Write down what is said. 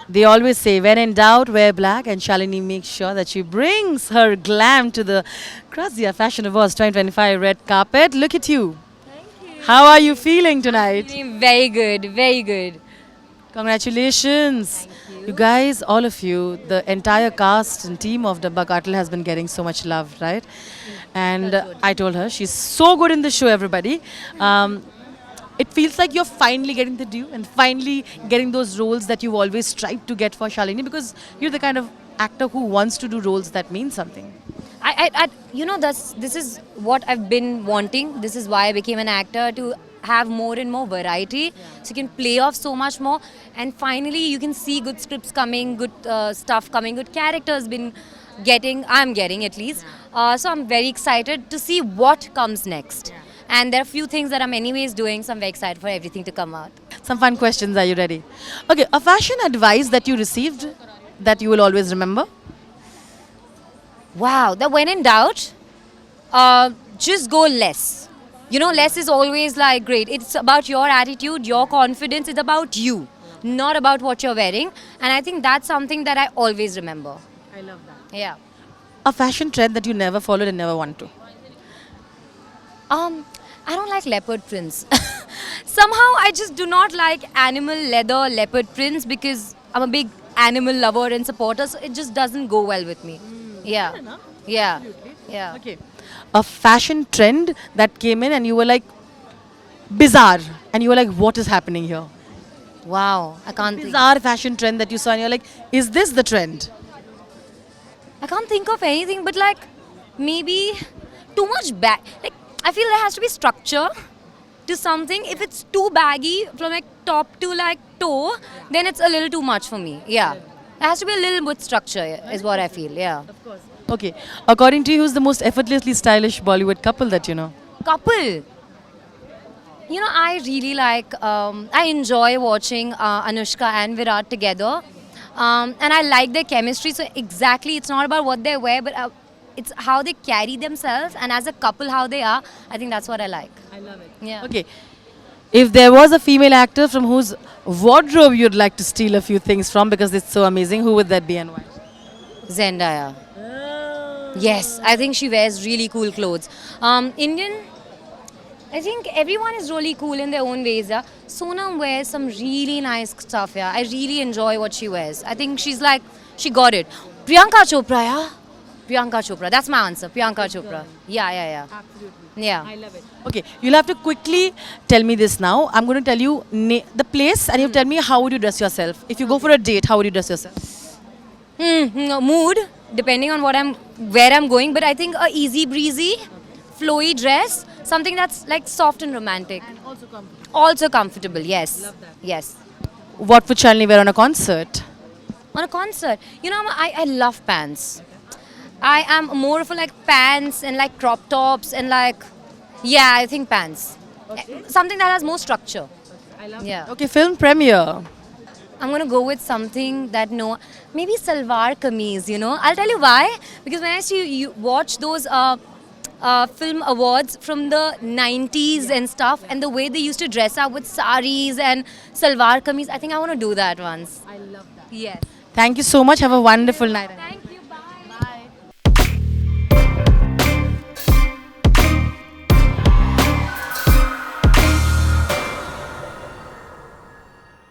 They always say, when in doubt, wear black, and Shalini makes sure that she brings her glam to the Grazia Fashion Awards 2025 red carpet. Look at you. How are you feeling tonight? Feeling very good, very good. Congratulations. You guys, all of you, the entire cast and team of Dabba Katil has been getting so much love, right? And I told her she's so good in the show, everybody. It feels like you're finally getting the due and finally getting those roles that you've always tried to get for Shalini, because you're the kind of actor who wants to do roles that mean something. This is what I've been wanting. This is why I became an actor, to have more and more variety, so you can play off so much more, and finally you can see good scripts coming, good stuff coming, good characters been getting. I'm getting at least. So I'm very excited to see what comes next. And there are a few things that I'm anyways doing, so I'm very excited for everything to come out. Some fun questions. Are you ready? Okay, a fashion advice that you received that you will always remember? Wow, that when in doubt, just go less. You know, less is always like great. It's about your attitude, your confidence. It's about you, not about what you're wearing. And I think that's something that I always remember. I love that. Yeah. A fashion trend that you never followed and never want to? I don't like leopard prints. Somehow I just do not like animal leather leopard prints because I'm a big animal lover and supporter, so it just doesn't go well with me. Yeah. Yeah. Yeah. Okay. A fashion trend that came in and you were like, bizarre. And you were like, what is happening here? Wow. I can't think. Bizarre fashion trend that you saw and you're like, is this the trend? I can't think of anything, but like maybe too much bag. Like I feel there has to be structure to something. If it's too baggy from like top to like toe, then it's a little too much for me. Yeah. There has to be a little bit structure, is what I feel. Yeah. Okay. According to you, who's the most effortlessly stylish Bollywood couple that you know? Couple. You know, I really like, I enjoy watching Anushka and Virat together. And I like their chemistry. So, exactly, it's not about what they wear, but it's how they carry themselves. And as a couple, how they are. I think that's what I like. I love it. Yeah. Okay. If there was a female actor from whose wardrobe you'd like to steal a few things from because it's so amazing, who would that be and why? Zendaya. Yes, I think she wears really cool clothes. Indian, I think everyone is really cool in their own ways. Yeah, Sonam wears some really nice stuff. Yeah, I really enjoy what she wears. I think she's like, she got it. Priyanka Chopra, yeah. Priyanka Chopra. That's my answer. Priyanka Chopra. Yeah. Absolutely. Yeah. I love it. Okay, you'll have to quickly tell me this now. I'm going to tell you the place and you tell me how would you dress yourself. If you go for a date, how would you dress yourself? Mood, depending on where I'm going. But I think a easy breezy, flowy dress, something that's like soft and romantic. And also comfortable. Also comfortable. Yes. Love that. Yes. What would Shalini wear on a concert? On a concert, you know, I love pants. I am more of a like pants and like crop tops and like, yeah, I think pants. Something that has more structure. I love Yeah. Okay, film premiere. I'm gonna go with something that maybe salwar kameez. You know, I'll tell you why. Because when I see you watch those film awards from the 90s and stuff, and the way they used to dress up with saris and salwar kameez, I think I want to do that once. I love that. Yes. Thank you so much. Have a wonderful night. Thank